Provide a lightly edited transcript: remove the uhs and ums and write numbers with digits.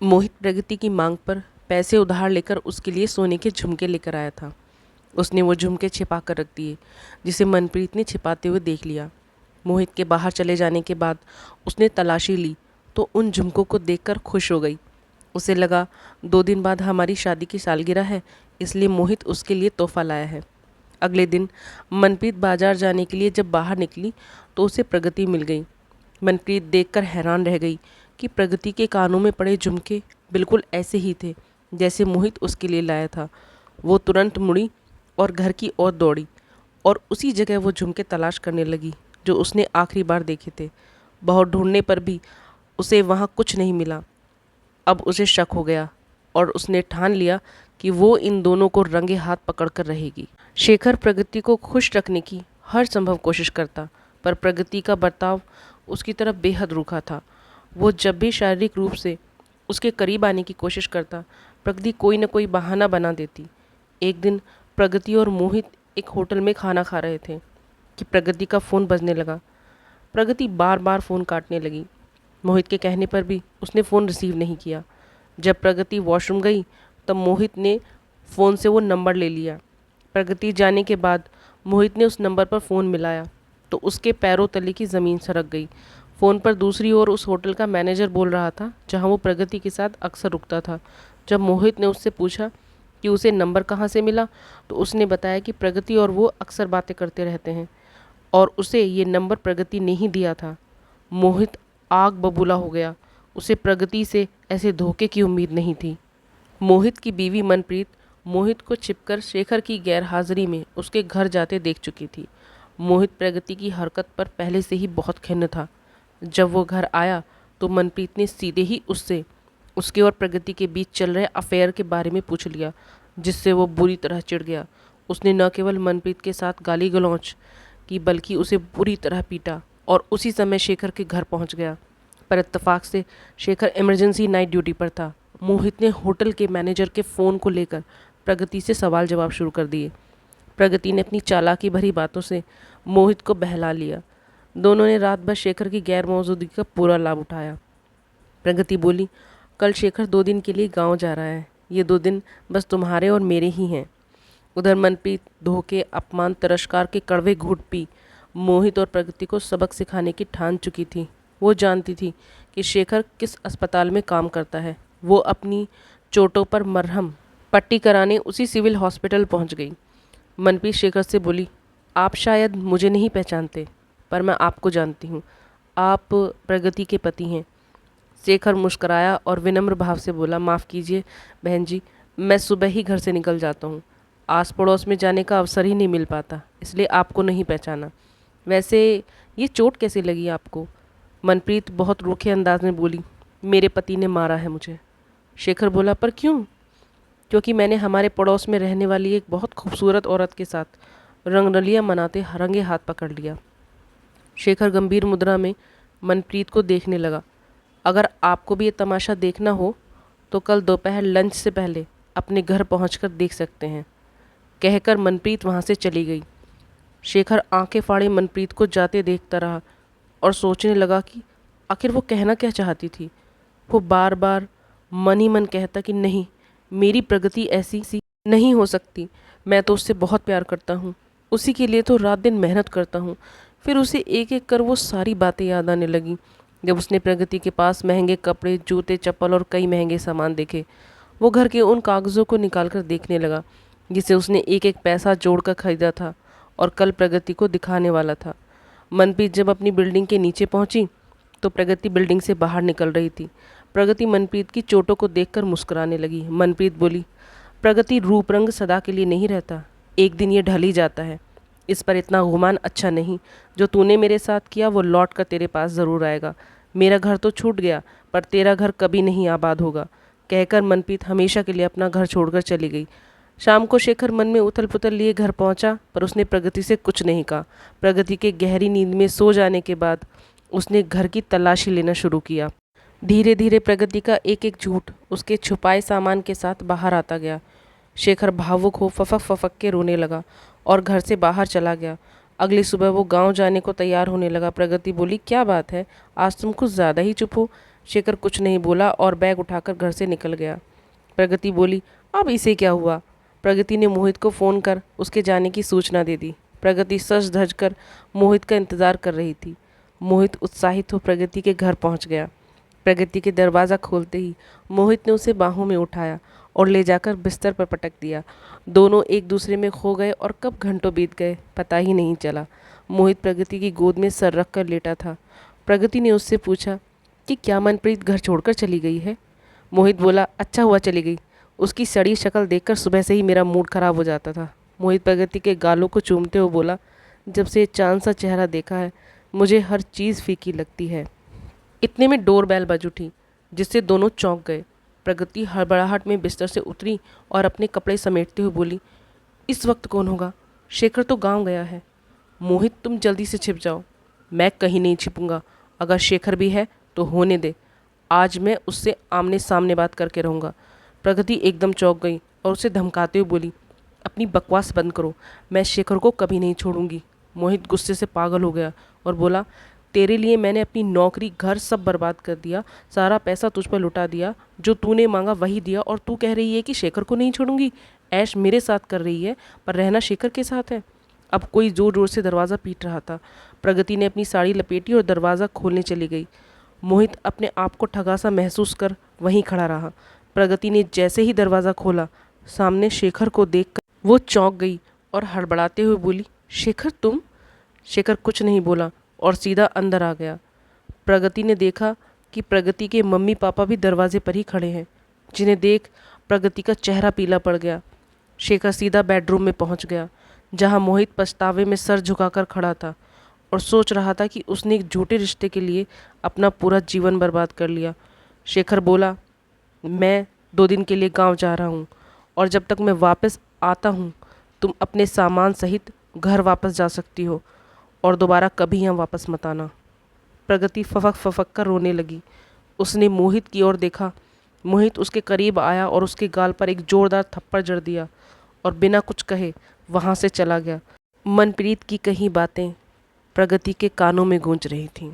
मोहित प्रगति की मांग पर पैसे उधार लेकर उसके लिए सोने के झुमके लेकर आया था। उसने वो झुमके छिपा कर रख दिए, जिसे मनप्रीत ने छिपाते हुए देख लिया। मोहित के बाहर चले जाने के बाद उसने तलाशी ली तो उन झुमकों को देखकर खुश हो गई। उसे लगा 2 दिन बाद हमारी शादी की सालगिरह है, इसलिए मोहित उसके लिए तोहफा लाया है। अगले दिन मनप्रीत बाजार जाने के लिए जब बाहर निकली तो उसे प्रगति मिल गई। मनप्रीत देखकर हैरान रह गई कि प्रगति के कानों में पड़े झुमके बिल्कुल ऐसे ही थे जैसे मोहित उसके लिए लाया था। वो तुरंत मुड़ी और घर की ओर दौड़ी और उसी जगह वो झुमके तलाश करने लगी जो उसने आखिरी बार देखे थे। बहुत ढूंढने पर भी उसे वहाँ कुछ नहीं मिला। अब उसे शक हो गया और उसने ठान लिया कि वो इन दोनों को रंगे हाथ पकड़कर रहेगी। शेखर प्रगति को खुश रखने की हर संभव कोशिश करता, पर प्रगति का बर्ताव उसकी तरफ बेहद रूखा था। वो जब भी शारीरिक रूप से उसके करीब आने की कोशिश करता, प्रगति कोई न कोई बहाना बना देती। एक दिन प्रगति और मोहित एक होटल में खाना खा रहे थे कि प्रगति का फ़ोन बजने लगा। प्रगति बार बार फ़ोन काटने लगी। मोहित के कहने पर भी उसने फ़ोन रिसीव नहीं किया। जब प्रगति वॉशरूम गई तब मोहित ने फ़ोन से वो नंबर ले लिया। प्रगति जाने के बाद मोहित ने उस नंबर पर फ़ोन मिलाया तो उसके पैरों तले की ज़मीन सरक गई। फ़ोन पर दूसरी ओर उस होटल का मैनेजर बोल रहा था जहां वो प्रगति के साथ अक्सर रुकता था। जब मोहित ने उससे पूछा कि उसे नंबर कहां से मिला तो उसने बताया कि प्रगति और वो अक्सर बातें करते रहते हैं और उसे ये नंबर प्रगति ने ही दिया था। मोहित आग बबूला हो गया। उसे प्रगति से ऐसे धोखे की उम्मीद नहीं थी। मोहित की बीवी मनप्रीत मोहित को छिपकर शेखर की गैरहाजिरी में उसके घर जाते देख चुकी थी। मोहित प्रगति की हरकत पर पहले से ही बहुत खिन्न था। जब वो घर आया तो मनप्रीत ने सीधे ही उससे उसके और प्रगति के बीच चल रहे अफेयर के बारे में पूछ लिया, जिससे वो बुरी तरह चिढ़ गया। उसने न केवल मनप्रीत के साथ गाली गलौज की बल्कि उसे बुरी तरह पीटा और उसी समय शेखर के घर पहुंच गया। पर इत्तेफाक से शेखर इमरजेंसी नाइट ड्यूटी पर था। मोहित ने होटल के मैनेजर के फ़ोन को लेकर प्रगति से सवाल जवाब शुरू कर दिए। प्रगति ने अपनी चालाकी भरी बातों से मोहित को बहला लिया। दोनों ने रात भर शेखर की गैर मौजूदगी का पूरा लाभ उठाया। प्रगति बोली, कल शेखर 2 दिन के लिए गांव जा रहा है। ये 2 दिन बस तुम्हारे और मेरे ही हैं। उधर मनप्रीत धोखे, अपमान, तिरस्कार के कड़वे घूंट पी मोहित और प्रगति को सबक सिखाने की ठान चुकी थी। वो जानती थी कि शेखर किस अस्पताल में काम करता है। वो अपनी चोटों पर मरहम पट्टी कराने उसी सिविल हॉस्पिटल पहुंच गई। मनप्रीत शेखर से बोली, आप शायद मुझे नहीं पहचानते, पर मैं आपको जानती हूँ। आप प्रगति के पति हैं। शेखर मुस्कराया और विनम्र भाव से बोला, माफ़ कीजिए बहन जी, मैं सुबह ही घर से निकल जाता हूँ। आस पड़ोस में जाने का अवसर ही नहीं मिल पाता, इसलिए आपको नहीं पहचाना। वैसे ये चोट कैसे लगी आपको? मनप्रीत बहुत रूखे अंदाज में बोली, मेरे पति ने मारा है मुझे। शेखर बोला, पर क्यों? क्योंकि मैंने हमारे पड़ोस में रहने वाली एक बहुत खूबसूरत औरत के साथ रंगरलियां मनाते रंगे हाथ पकड़ लिया। शेखर गंभीर मुद्रा में मनप्रीत को देखने लगा। अगर आपको भी ये तमाशा देखना हो तो कल दोपहर लंच से पहले अपने घर पहुंचकर देख सकते हैं, कहकर मनप्रीत वहां से चली गई। शेखर आंखें फाड़े मनप्रीत को जाते देखता रहा और सोचने लगा कि आखिर वो कहना क्या चाहती थी। वो बार बार मन ही मन कहता कि नहीं, मेरी प्रगति ऐसी सी नहीं हो सकती। मैं तो उससे बहुत प्यार करता हूँ, उसी के लिए तो रात दिन मेहनत करता हूँ। फिर उसे एक एक कर वो सारी बातें याद आने लगी जब उसने प्रगति के पास महंगे कपड़े, जूते, चप्पल और कई महंगे सामान देखे। वो घर के उन कागज़ों को निकाल कर देखने लगा जिसे उसने एक एक पैसा जोड़कर खरीदा था और कल प्रगति को दिखाने वाला था। मनप्रीत जब अपनी बिल्डिंग के नीचे पहुंची तो प्रगति बिल्डिंग से बाहर निकल रही थी। प्रगति मनप्रीत की चोटों को देखकर मुस्कुराने लगी। मनप्रीत बोली, प्रगति, रूप रंग सदा के लिए नहीं रहता, एक दिन ये ढल ही जाता है। इस पर इतना गुमान अच्छा नहीं। जो तूने मेरे साथ किया वो लौट कर तेरे पास ज़रूर आएगा। मेरा घर तो छूट गया, पर तेरा घर कभी नहीं आबाद होगा, कहकर मनप्रीत हमेशा के लिए अपना घर छोड़कर चली गई। शाम को शेखर मन में उथल पुथल लिए घर पहुंचा, पर उसने प्रगति से कुछ नहीं कहा। प्रगति के गहरी नींद में सो जाने के बाद उसने घर की तलाशी लेना शुरू किया। धीरे धीरे प्रगति का एक एक झूठ उसके छुपाए सामान के साथ बाहर आता गया। शेखर भावुक हो फफक फफक के रोने लगा और घर से बाहर चला गया। अगली सुबह वो गांव जाने को तैयार होने लगा। प्रगति बोली, क्या बात है, आज तुम कुछ ज़्यादा ही चुप हो। शेखर कुछ नहीं बोला और बैग उठाकर घर से निकल गया। प्रगति बोली, अब इसे क्या हुआ? प्रगति ने मोहित को फ़ोन कर उसके जाने की सूचना दे दी। प्रगति सज धज कर मोहित का इंतज़ार कर रही थी। मोहित उत्साहित हो प्रगति के घर पहुंच गया। प्रगति के दरवाज़ा खोलते ही मोहित ने उसे बाहों में उठाया और ले जाकर बिस्तर पर पटक दिया। दोनों एक दूसरे में खो गए और कब घंटों बीत गए पता ही नहीं चला। मोहित प्रगति की गोद में सर रख कर लेटा था। प्रगति ने उससे पूछा कि क्या मनप्रीत घर छोड़कर चली गई है? मोहित बोला, अच्छा हुआ चली गई। उसकी सड़ी शक्ल देखकर सुबह से ही मेरा मूड खराब हो जाता था। मोहित प्रगति के गालों को चूमते हुए बोला, जब से चांद सा चेहरा देखा है मुझे हर चीज़ फीकी लगती है। इतने में डोरबेल बज उठी, जिससे दोनों चौंक गए। प्रगति हड़बड़ाहट में बिस्तर से उतरी और अपने कपड़े समेटते हुए बोली, इस वक्त कौन होगा? शेखर तो गांव गया है। मोहित, तुम जल्दी से छिप जाओ। मैं कहीं नहीं छिपूंगा। अगर शेखर भी है तो होने दे। आज मैं उससे आमने सामने बात करके रहूँगा। प्रगति एकदम चौंक गई और उसे धमकाते हुए बोली, अपनी बकवास बंद करो, मैं शेखर को कभी नहीं छोड़ूंगी। मोहित गुस्से से पागल हो गया और बोला, तेरे लिए मैंने अपनी नौकरी, घर सब बर्बाद कर दिया, सारा पैसा तुझ पर लुटा दिया, जो तूने मांगा वही दिया, और तू कह रही है कि शेखर को नहीं छोड़ूंगी। ऐश मेरे साथ कर रही है पर रहना शेखर के साथ है। अब कोई ज़ोर ज़ोर से दरवाज़ा पीट रहा था। प्रगति ने अपनी साड़ी लपेटी और दरवाज़ा खोलने चली गई। मोहित अपने आप को ठगा सा महसूस कर वहीं खड़ा रहा। प्रगति ने जैसे ही दरवाज़ा खोला, सामने शेखर को देखकर वो चौंक गई और हड़बड़ाते हुए बोली, शेखर तुम? शेखर कुछ नहीं बोला और सीधा अंदर आ गया। प्रगति ने देखा कि प्रगति के मम्मी पापा भी दरवाजे पर ही खड़े हैं, जिन्हें देख प्रगति का चेहरा पीला पड़ गया। शेखर सीधा बेडरूम में पहुंच गया, जहां मोहित पछतावे में सर झुकाकर खड़ा था और सोच रहा था कि उसने एक झूठे रिश्ते के लिए अपना पूरा जीवन बर्बाद कर लिया। शेखर बोला, मैं 2 दिन के लिए गांव जा रहा हूं और जब तक मैं वापस आता हूं तुम अपने सामान सहित घर वापस जा सकती हो और दोबारा कभी यहाँ वापस मत आना। प्रगति फफक फफक कर रोने लगी। उसने मोहित की ओर देखा। मोहित उसके करीब आया और उसके गाल पर एक जोरदार थप्पड़ जड़ दिया और बिना कुछ कहे वहाँ से चला गया। मनप्रीत की कही बातें प्रगति के कानों में गूंज रही थीं।